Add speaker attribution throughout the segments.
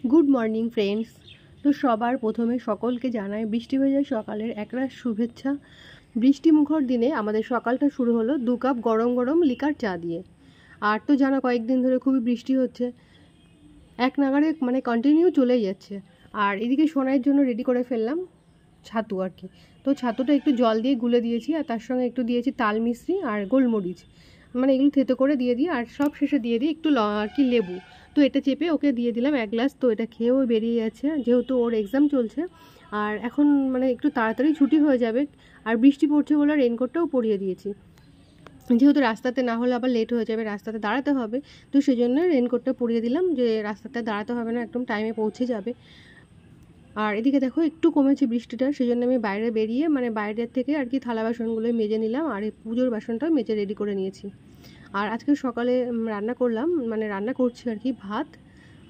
Speaker 1: Good morning friends. তো সবার প্রথমে সকলকে জানাই বৃষ্টি ভেজা সকালের একরাশ শুভেচ্ছা। বৃষ্টি মুখর দিনে আমাদের সকালটা শুরু হলো 2 কাপ গরম গরম লিকার চা দিয়ে। আর তো জানো কয়েকদিন ধরে খুবই বৃষ্টি হচ্ছে, এক নাগাড়ে মানে কন্টিনিউ চলেই যাচ্ছে। আর এদিকে সোনাইয়ের জন্য রেডি করে ফেললাম ছাতু আর কি। তো ছাতুটা একটু জল দিয়ে গুলে দিয়েছি, আর তার সঙ্গে একটু দিয়েছি তাল মিশ্রি আর গোলমরিচ, মানে এগুলো থেতো করে দিয়ে দিই। আর সব শেষে দিয়ে দিই একটু আর কি লেবু। তো এটা চেপে ওকে দিয়ে দিলাম 1 গ্লাস। তো এটা খেয়েও বেরিয়ে যাচ্ছে, যেহেতু ওর এক্সাম চলছে আর এখন মানে একটু তাড়াতাড়ি ছুটি হয়ে যাবে। আর বৃষ্টি পড়ছে বলে রেনকোটটাও পরিয়ে দিয়েছি, যেহেতু রাস্তাতে না হলে আবার লেট হয়ে যাবে, রাস্তাতে দাঁড়াতে হবে। তো সেই জন্য রেনকোটটা পরিয়ে দিলাম, যে রাস্তাতে দাঁড়াতে হবে না, একদম টাইমে পৌঁছে যাবে। আর এদিকে দেখো একটু কমেছে বৃষ্টিটা, সেই জন্য আমি বাইরে বেরিয়ে মানে বাইরের থেকে আর কি থালা বাসনগুলো মেজে নিলাম, আর এই পুজোর বাসনটাও মেজে রেডি করে নিয়েছি। আর আজকে সকালে রান্না করলাম, মানে রান্না করছি আর কি ভাত,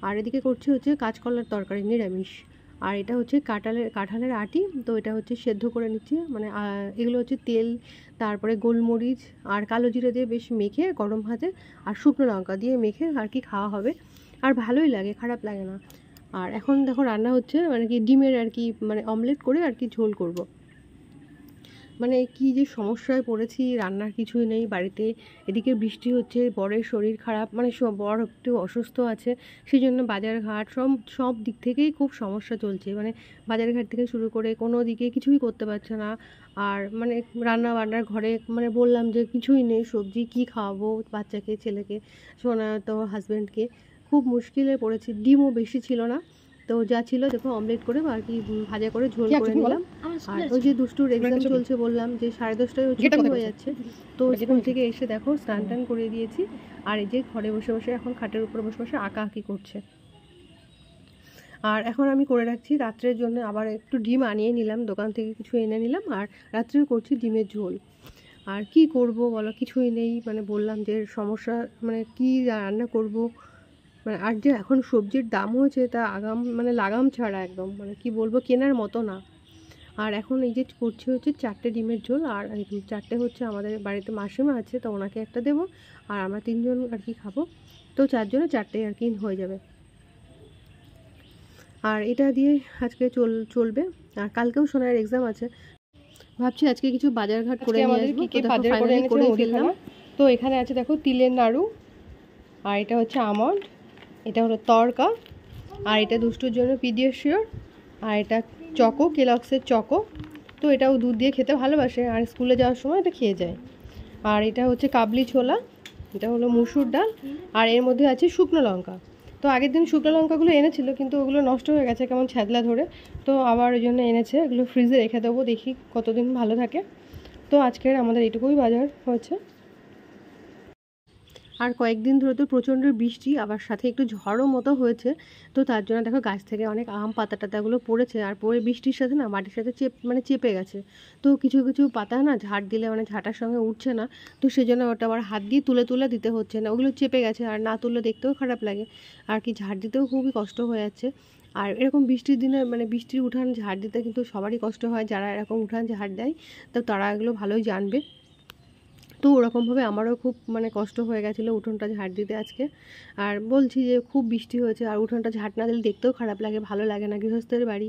Speaker 1: আর এদিকে করছি হচ্ছে কাঁচকলার তরকারি নিরামিষ। আর এটা হচ্ছে কাঁঠালের আটি। তো এটা হচ্ছে সেদ্ধ করে নিচ্ছি, মানে এগুলো হচ্ছে তেল, তারপরে গোলমরিচ আর কালো জিরে দিয়ে বেশ মেখে গরম ভাতে আর শুকনো লঙ্কা দিয়ে মেখে আর কি খাওয়া হবে। আর ভালোই লাগে, খারাপ লাগে না। আর এখন দেখো রান্না হচ্ছে মানে কি ডিমের আর কি মানে অমলেট করে আর কি ঝোল করব। মানে কি যে সমস্যায় পড়েছি, রান্নার কিছুই নেই বাড়িতে। এদিকে বৃষ্টি হচ্ছে, বরের শরীর খারাপ, মানে বর একটু অসুস্থ আছে, সেই জন্য বাজারঘাট সব দিক থেকেই খুব সমস্যা চলছে। মানে বাজারঘাট থেকে শুরু করে কোনো দিকে কিছুই করতে পারছে না। আর মানে রান্না বান্নার ঘরে মানে বললাম যে কিছুই নেই, সবজি কি খাওয়াবো বাচ্চাকে, ছেলেকে, সোনা তো হাজব্যান্ডকে, খুব মুশকিলে পড়েছি। ডিমও বেশি ছিল না, তো যা ছিল দেখো অমলেট করে আর কি ভাজা করে ঝোল করে নিলাম। আর ওই যে দুষ্টুর এক্সাম চলছে, বললাম যে 10:30টায় ছুটি হয়ে যাচ্ছে। তো স্কুল থেকে এসে দেখো স্নান টান করে দিয়েছি, আর এই যে ঘরে বসে বসে এখন খাটের উপর বসে বসে আঁকি করছে। আর এখন আমি করে রাখছি রাত্রের জন্য, আবার একটু ডিম আনিয়ে নিলাম, দোকান থেকে কিছু এনে নিলাম, আর রাত্রেও করছি ডিমের ঝোল। আর কি করব বলো, কিছুই নেই, মানে বললাম যে সমস্যা, মানে কি রান্না করব। মানে আর যে এখন সবজির দাম হয়েছে তা আগাম মানে লাগাম ছাড়া, একদম মানে কি বলবো, কেনার মতো না। আর এখন এই যে করছি হচ্ছে 4টে ডিমের ঝোল, আর 4টে হচ্ছে আমাদের বাড়িতে মাসিমা আছে, তো ওনাকে একটা দেবো, আর আমরা 3জন আর কি খাবো। তো 4জনে 4টে আর কি হয়ে যাবে। আর এটা দিয়ে আজকে চলবে। আর কালকেও সোনার এক্সাম আছে, ভাবছি আজকে কিছু বাজারঘাট করে নিয়ে আসবো। তো দেখো ফাইনালি করে ফেললাম। তো এখানে আছে দেখো তিলের নাড়ু, আর এটা হচ্ছে আমন্ড, এটা হলো তড়কা, আর এটা দুষ্টুর জন্য পিডিয়াশিওর, আর এটা চকো, কেলক্সের চকো। তো এটাও দুধ দিয়ে খেতে ভালোবাসে, আর স্কুলে যাওয়ার সময় এটা খেয়ে যায়। আর এটা হচ্ছে কাবলি ছোলা, এটা হলো মুসুর ডাল, আর এর মধ্যে আছে শুকনো লঙ্কা। তো আগের দিন শুকনো লঙ্কাগুলো এনেছিল, কিন্তু ওগুলো নষ্ট হয়ে গেছে কেমন ছ্যাদলা ধরে, তো আবার ওই জন্য এনেছে। এগুলো ফ্রিজে রেখে দেবো, দেখি কতদিন ভালো থাকে। তো আজকের আমাদের এইটুকুই বাজার হয়েছে। আর কয়েকদিন ধরে তো প্রচণ্ড বৃষ্টি, আবার সাথে একটু ঝড়ও মতো হয়েছে। তো তার জন্য দেখো গাছ থেকে অনেক আম পাতা টাতাগুলো পড়েছে, আর পরে বৃষ্টির সাথে না মাটির সাথে চেপে গেছে। তো কিছু কিছু পাতা না ঝাড় দিলে মানে ঝাঁটার সঙ্গে উঠছে না, তো সেই জন্য ওটা আবার হাত দিয়ে তুলে তুলে দিতে হচ্ছে, না ওগুলো চেপে গেছে, আর না তুললে দেখতেও খারাপ লাগে, আর কি ঝাড় দিতেও খুবই কষ্ট হয়ে যাচ্ছে। আর এরকম বৃষ্টির দিনে মানে বৃষ্টির উঠান ঝাড় দিতে কিন্তু সবারই কষ্ট হয়, যারা এরকম উঠান ঝাড় দেয়, তো তারা এগুলো ভালোই জানবে। তো ওরকমভাবে আমারও খুব মানে কষ্ট হয়ে গেছিলো উঠোনটা ঝাড় দিতে আজকে। আর বলছি যে খুব বৃষ্টি হয়েছে, আর উঠোনটা ঝাড় না দিলে দেখতেও খারাপ লাগে, ভালো লাগে না। গৃহস্থের বাড়ি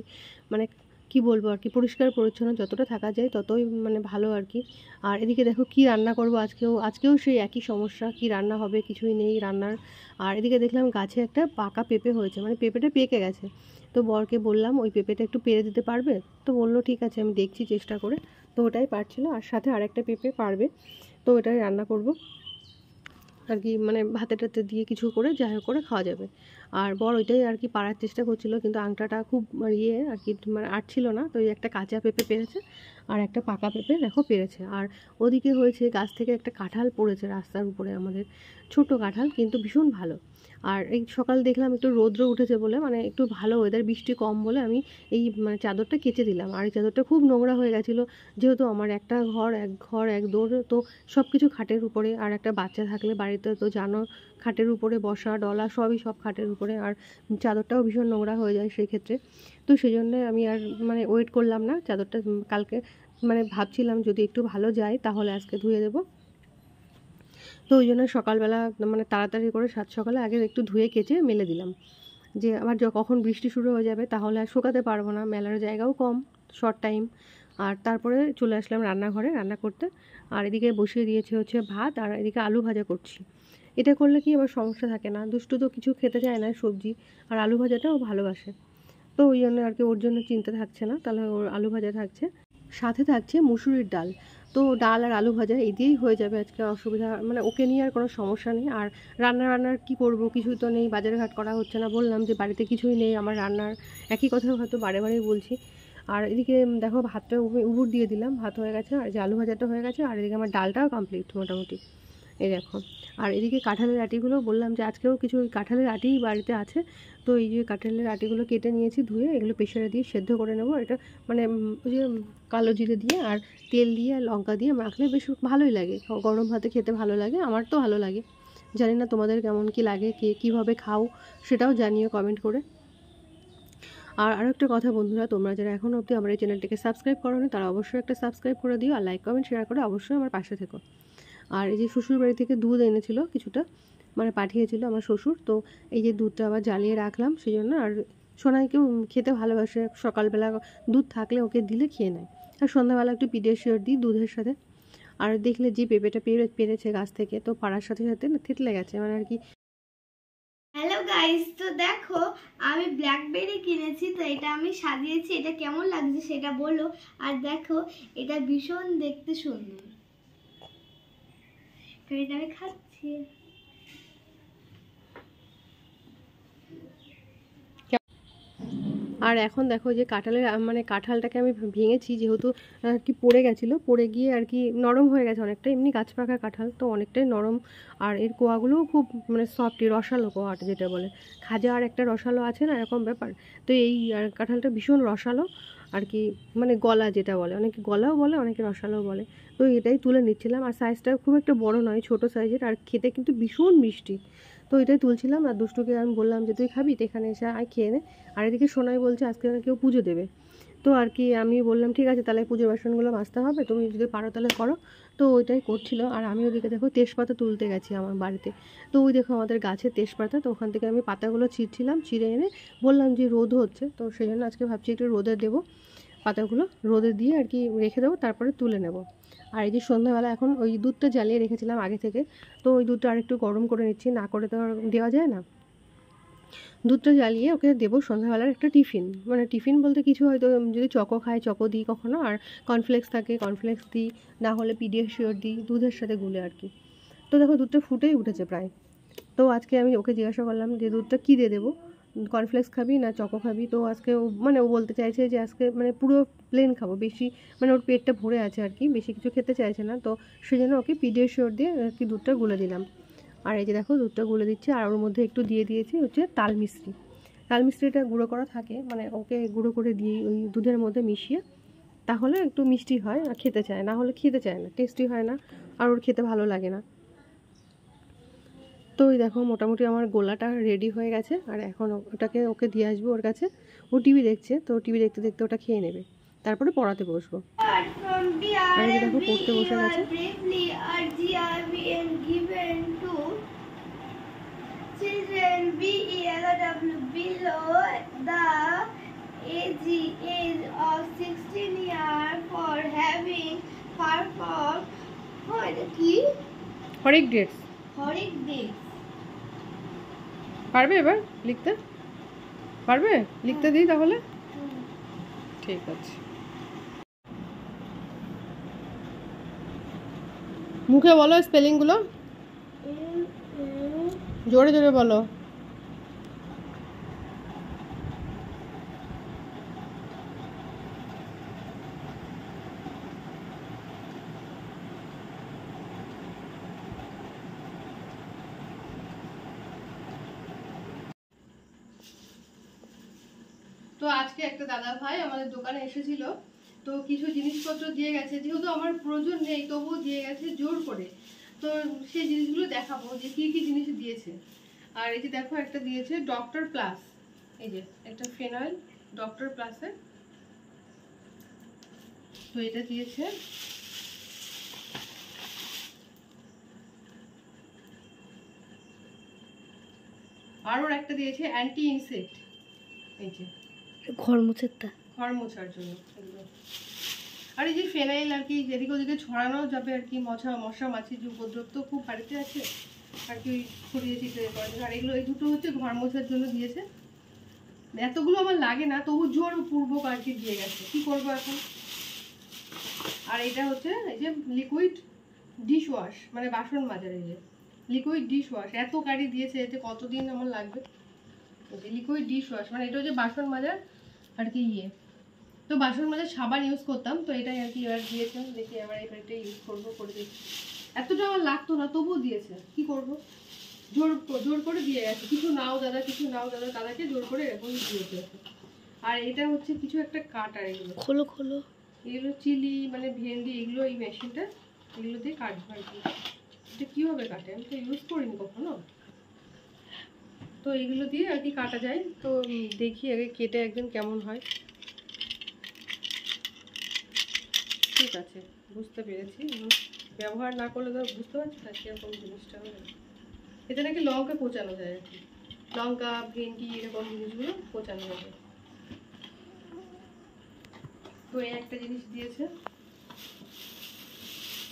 Speaker 1: মানে কি বলবো আর কি, পরিষ্কার পরিচ্ছন্ন যতটা থাকা যায় ততই মানে ভালো আর কি। আর এদিকে দেখো কি রান্না করব আজকেও সেই একই সমস্যা, কি রান্না হবে কিছুই নেই রান্নার। আর এদিকে দেখলাম গাছে একটা পাকা পেঁপে হয়েছে, মানে পেঁপেটা পেকে গেছে। তো বরকে বললাম ওই পেঁপেটা একটু পেরে দিতে পারবে, তো বললো ঠিক আছে আমি দেখছি চেষ্টা করে। তো ওটাই পারছিল, আর সাথে আরেকটা পেঁপে পারবে, তো এটাই রান্না করব আর কি, মানে ভাতে টাতে দিয়ে কিছু করে যাই হোক করে খাওয়া যাবে। আর বর ওইটাই আর কি পাড়ার চেষ্টা করছিল, কিন্তু আংটাটা খুব ইয়ে আর কি মানে আটছিল না, তো ওই একটা কাঁচা পেঁপে পেরেছে, আর একটা পাকা পেঁপে দেখো পেরেছে। আর ওদিকে হয়েছে গাছ থেকে একটা কাঁঠাল পড়েছে রাস্তার উপরে, আমাদের ছোট কাঁঠাল, কিন্তু ভীষণ ভালো। আর এই সকাল দেখলাম একটু রৌদ্র উঠেছে বলে, মানে একটু ভালো ওয়েদার, বৃষ্টি কম বলে আমি এই মানে চাদরটা কেচে দিলাম। আর এই চাদরটা খুব নোংরা হয়ে গেছিলো, যেহেতু আমার একটা ঘর এক দৌড়, তো সব কিছু খাটের উপরে, আর একটা বাচ্চা থাকলে বাড়িতে তো জানো খাটের উপরে বসা ডলা সব খাটের উপরে, আর চাদরটাও ভীষণ নোংরা হয়ে যায় সেই ক্ষেত্রে। তো সেই জন্য আমি আর মানে ওয়েট করলাম না, চাদরটা কালকে মানে ভাবছিলাম যদি একটু ভালো যায় তাহলে আজকে ধুয়ে দেবো। তো ওই জন্য সকালবেলা মানে তাড়াতাড়ি করে সাত সকালে আগে একটু ধুয়ে কেচে মেলে দিলাম। যে আবার কখন বৃষ্টি শুরু হয়ে যাবে, তাহলে আর শুকাতে পারবো না, মেলার জায়গাও কম, শর্ট টাইম। আর তারপরে চলে আসলাম রান্নাঘরে রান্না করতে। আর এদিকে বসিয়ে দিয়েছি হচ্ছে ভাত, আর এদিকে আলু ভাজা করছি। এটা করলে কি আবার সমস্যা থাকে না, দুষ্টু তো কিছু খেতে চায় না সবজি, আর আলু ভাজাটা ও ভালোবাসে। তো ওই জন্য আর কি ওর জন্য চিন্তা থাকছে না, তাহলে ওর আলু ভাজা থাকছে, সাথে থাকছে মুসুরির ডাল। তো ডাল আর আলু ভাজা এই দিয়েই হয়ে যাবে আজকে, অসুবিধা মানে ওকে নিয়ে আর কোনো সমস্যা নেই। আর রান্নার কি করব, কিছুই তো নেই, বাজার ঘাট করা হচ্ছে না, বললাম যে বাড়িতে কিছুই নেই আমার রান্নার, একই কথা হয়তো বারে বারেই বলছি। আর এদিকে দেখো ভাতটা উবুর দিয়ে দিলাম, ভাত হয়ে গেছে, আর যে আলু ভাজাটা হয়ে গেছে, আর এদিকে আমার ডালটাও কমপ্লিট মোটামুটি। এই দেখো, আর এদিকে কাঁঠালের আটিগুলো বললাম যে আজকেও কিছু ওই কাঁঠালের আটি বাড়িতে আছে, তো এই যে কাঁঠালের আটিগুলো কেটে নিয়েছি ধুয়ে, এগুলো প্রেশারে দিয়ে সেদ্ধ করে নেবো। এটা মানে ওই যে কালো জিরে দিয়ে আর তেল দিয়ে আর লঙ্কা দিয়ে মাখলে বেশ ভালোই লাগে, গরম ভাতে খেতে ভালো লাগে, আমার তো ভালো লাগে। জানি না তোমাদের কেমন কি লাগে, কে কীভাবে খাও সেটাও জানিও কমেন্ট করে। আর আরও একটা কথা বন্ধুরা, তোমরা যারা এখনও অবধি আমার এই চ্যানেলটিকে সাবস্ক্রাইব করোনি, তারা অবশ্যই একটা সাবস্ক্রাইব করে দিও, আর লাইক কমেন্ট শেয়ার করে অবশ্যই আমার পাশে থেকো। আর এই যে শ্বশুর বাড়ি থেকে দুধ এনেছিল কিছুটা, মানে পাঠিয়েছিল আমার শ্বশুর, তো এই যে দুধটা আবার জ্বালিয়ে রাখলাম সেই জন্য। আর সোনাইকেও খেতে ভালোবাসে, সকালবেলা দুধ থাকলে ওকে দিলে খেয়ে নেয়, আর সন্ধ্যাবেলা একটু পিডিয়াশিওর দিই দুধের সাথে। আর দেখলে যে পেঁপেটা পেরেছে গাছ থেকে, তো পাড়ার সাথে সাথে না থেতলে গেছে মানে আর কি।
Speaker 2: হ্যালো গাইস, তো দেখো আমি ব্ল্যাকবেরি কিনেছি, তো এটা আমি সাজিয়েছি, এটা কেমন লাগছে সেটা বলো। আর দেখো এটা ভীষণ দেখতে সুন্দর, তো এটা আমি খাচ্ছি।
Speaker 1: আর এখন দেখো যে কাঁঠালের মানে কাঁঠালটাকে আমি ভেঙেছি, যেহেতু আর কি পড়ে গেছিলো, পড়ে গিয়ে আর কি নরম হয়ে গেছে অনেকটা, এমনি গাছ পাকা কাঁঠাল তো অনেকটাই নরম। আর এর কোয়াগুলোও খুব মানে সফট, রসালো কোয়াটা যেটা বলে, খাজা আর একটা রসালো আছে না, এরকম ব্যাপার। তো এই কাঁঠালটা ভীষণ রসালো আর কি, মানে গলা যেটা বলে, অনেকে গলাও বলে, অনেকে রসালোও বলে। তো এটাই তুলে নিচ্ছিলাম, আর সাইজটা খুব একটা বড় নয়, ছোট সাইজের, আর খেতে কিন্তু ভীষণ মিষ্টি। তো এটাই তুলছিলাম, আর দুষ্টুকে আমি বললাম যে তুই খাবি, তো এখানে এসে আয় খেয়ে নে। আর এদিকে সোনাই বলছে আজকে কেউ পুজো দেবে, তো আর কি আমি বললাম ঠিক আছে তাহলে পুজোর বাসনগুলো মাজতে হবে, তুমি যদি পারো তাহলে করো। তো ওইটাই করছিল। আর আমি ওদিকে দেখো তেজপাতা তুলতে গেছি আমার বাড়িতে, তো ওই দেখো আমাদের গাছের তেজপাতা, তো ওখান থেকে আমি পাতাগুলো ছিঁড়ছিলাম, ছিঁড়ে এনে বললাম যে রোদ হচ্ছে, তো সেই জন্য আজকে ভাবছি একটু রোদে দেবো, পাতাগুলো রোদে দিয়ে আর কি রেখে দেবো, তারপরে তুলে নেব। আর এই যে সন্ধ্যাবেলা এখন ওই দুধটা জ্বালিয়ে রেখেছিলাম আগে থেকে, তো ওই দুধটা আরেকটু গরম করে নিচ্ছি, না করে তো আর দেওয়া যায় না। দুধটা জ্বালিয়ে ওকে দেবো সন্ধ্যাবেলার একটা টিফিন, মানে টিফিন বলতে কিছু হয়তো যদি চকো খায় চকো দিই কখনো, আর কর্নফ্লেক্স থাকে কর্নফ্লেক্স দিই, না হলে পিডিয়াশিওর দিই দুধের সাথে গুলে আর কি। তো দেখো দুধটা ফুটেই উঠেছে প্রায়। তো আজকে আমি ওকে জিজ্ঞাসা করলাম যে দুধটা কী দিয়ে দেবো, কর্নফ্লেক্স খাবি না চকো খাবি, তো আজকে ও মানে ও বলতে চাইছে যে আজকে মানে পুরো প্লেন খাবো, বেশি মানে ওর পেটটা ভরে আছে আর কি, বেশি কিছু খেতে চাইছে না, তো সেই জন্য ওকে পিডিয়াশিওর দিয়ে আর কি দুধটা গুলে দিলাম। আর এই যে দেখো দুধটা গুলে দিচ্ছে, আর ওর মধ্যে একটু দিয়ে দিয়েছি হচ্ছে তাল মিশ্রি। তাল মিশ্রিটা গুঁড়ো করা থাকে, মানে ওকে গুঁড়ো করে দিই ওই দুধের মধ্যে মিশিয়ে, তাহলে একটু মিষ্টি হয় আর খেতে চায়, না হলে খেতে চায় না, টেস্টি হয় না, আর ওর খেতে ভালো লাগে না। তো ওই দেখো মোটামুটি আমার গোলাটা রেডি হয়ে গেছে, আর এখন ওটাকে ওকে দিয়ে আসবো ওর কাছে, ও টিভি দেখছে, তো টিভি দেখতে দেখতে ওটা খেয়ে নেবে, তারপরে পড়াতে বসবো। আর এই যে দেখো পড়তে বসে গেছে।
Speaker 2: Children BELW below the age of 16 years for having performed
Speaker 1: হরেক ডেটস
Speaker 2: Horic days.
Speaker 1: পারবে এবার লিখতে, পারবে লিখতে দিই তাহলে, ঠিক আছে। মুখে বলো স্পেলিংগুলো, জোরে জোরে বলো। তো আজকে একটা দাদা ভাই আমাদের দোকানে এসেছিল, তো কিছু জিনিসপত্র দিয়ে গেছে, যেহেতু আমার প্রয়োজন নেই তবুও দিয়ে গেছে জোর করে, তো সেই জিনিসগুলো দেখাবো যে কী কী জিনিস দিয়েছে। আর এই যে দেখো একটা দিয়েছে ডক্টর প্লাস, এই যে একটা ফেনয়েল ডক্টর প্লাসের, তো এটা দিয়েছে। আর ওর একটা দিয়েছে অ্যান্টি ইনসেক্ট, এই যে
Speaker 2: ঘর মোছারটা,
Speaker 1: ঘর মোছার জন্য এগুলো। আর এই যে ফেনাইল আর কি যেদিকে ওদিকে ছড়ানো যাবে আর কি, মশা মাছির যে উপদ্রব তো খুব বাড়িতে আছে আর কি, ওই ছড়িয়ে ছিটিয়ে করা যায়। আর এগুলো এই দুটো হচ্ছে ঘর মোছার জন্য দিয়েছে। এতগুলো আমার লাগে না, তবু জোর পূর্বক আর কি দিয়ে গেছে, কি করবো এখন। আর এটা হচ্ছে এই যে লিকুইড ডিশ ওয়াশ, মানে বাসন মাজার, এই যে লিকুইড ডিশ ওয়াশ। এত কারি দিয়েছে, এতে কতদিন আমার লাগবে। লিকুইড ডিশ ওয়াশ মানে এটা হচ্ছে বাসন মাজার আর কি ইয়ে। তো বাসন মাজার সাবান ইউজ করতাম, তো এটাই আর কি এবার দিয়েছে। দেখি এবার এটা ইউজ করবো, করে দিচ্ছি। এতটা আমার লাগতো না, তবুও দিয়েছে, কি করবো। জোর করে দিয়ে গেছে, কিছু নাও দাদা, কিছু নাও দাদা, দাদাকে জোর করে এরকম দিয়েছে। আর এটা হচ্ছে কিছু একটা কাটার, এগুলো
Speaker 2: খোলো খোলো,
Speaker 1: এগুলো চিলি মানে ভেন্ডি, এগুলো এই মেশিনটা এগুলো দিয়ে কাটবো আর কি। এটা কীভাবে কাটে, আমি তো ইউজ করিনি কখনো। তো এইগুলো দিয়ে আর কি কাটা যায়। তো দেখি আগে কেটে একদিন কেমন হয়। ঠিক আছে, বুঝতে পেরেছি। ব্যবহার না করলে তো বুঝতে পারছি না কীরকম জিনিসটা হবে। এতে নাকি লঙ্কা কোচানো যায় আর কি, লঙ্কা ভেন্ডি এরকম জিনিসগুলো কোচানো যাবে। তো এই একটা জিনিস দিয়েছে,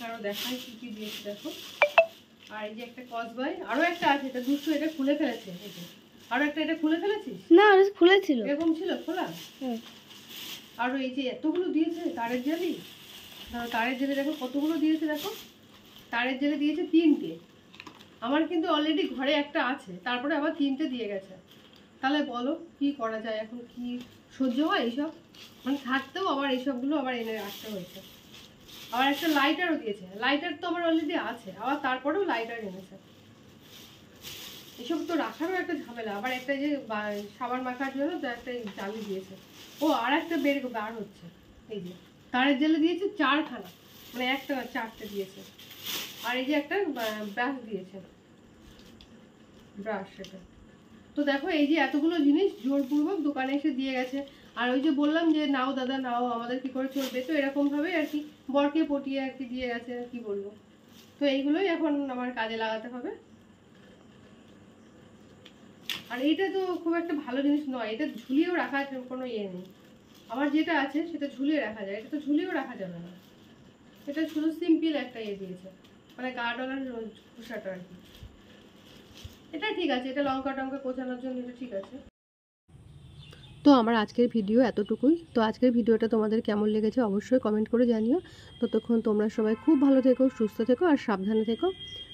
Speaker 1: আরও দেখায় কী কী দিয়েছে দেখো। আর এই যে একটা কসবাই, আরও একটা আছে, এটা দুশো, এটা খুলে ফেলেছে। এই যে আরও একটা, এটা খুলে ফেলেছিস?
Speaker 2: না খুলেছিল,
Speaker 1: এরকম ছিল খোলা। আরও এই যে এতগুলো দিয়েছে তারের জেলি, তারের জেলে দেখো কতগুলো দিয়েছে, দেখো তারের জেলে দিয়েছে 3টে। আমার কিন্তু অলরেডি ঘরে একটা আছে, তারপরে আবার 3টে দিয়ে গেছে। তাহলে বলো কি করা যায় এখন, কি সহ্য হয় এইসব, মানে থাকতেও আবার এইসবগুলো আবার এনে রাখতে হয়েছে। আবার একটা লাইটারও দিয়েছে, লাইটার তো আমার অলরেডি আছে, আবার তারপরেও লাইটার এনেছে। এসব তো রাখারও একটা ঝামেলা। আবার একটা যে সাবান মাখার জন্য একটা জালি দিয়েছে। ও আর একটা বার হচ্ছে, এই যে তারের জেলে দিয়েছে 4খানা, মানে একটা 4টে দিয়েছে। আর এই যে একটা ব্রাশ দিয়েছে, ব্রাশ সেটা। তো দেখো এই যে এতগুলো জিনিস জোরপূর্বক দোকানে এসে দিয়ে গেছে। আর ওই যে বললাম যে নাও দাদা নাও, আমাদের কি করে চলবে, তো এরকমভাবেই আর কি বরকে পটিয়ে আর কি দিয়ে গেছে, আর কি বলবো। তো এইগুলোই এখন আমার কাজে লাগাতে হবে। আর এটা তো খুব একটা ভালো জিনিস নয়, এটা ঝুলিয়েও রাখার কোনো ইয়ে নেই। আমার যেটা আছে সেটা ঝুলিয়ে রাখা যায়, এটা তো ঝুলিয়েও রাখা যাবে না। এটা শুধু সিম্পল একটা ইয়ে দিয়েছে, মানে গার্ডলার খোসাটা আর কি। এটা ঠিক আছে, এটা লঙ্কা টঙ্কা কোচানোর জন্য এটা ঠিক আছে। তো আমার আজকের ভিডিও এতটুকুই। তো আজকের ভিডিওটা তোমাদের কেমন লেগেছে অবশ্যই কমেন্ট করে জানিও। ততক্ষণ তোমরা সবাই খুব ভালো থেকো, সুস্থ থেকো আর সাবধানে থেকো।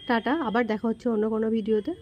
Speaker 1: টাটা, আবার দেখা হচ্ছে অন্য কোনো ভিডিওতে।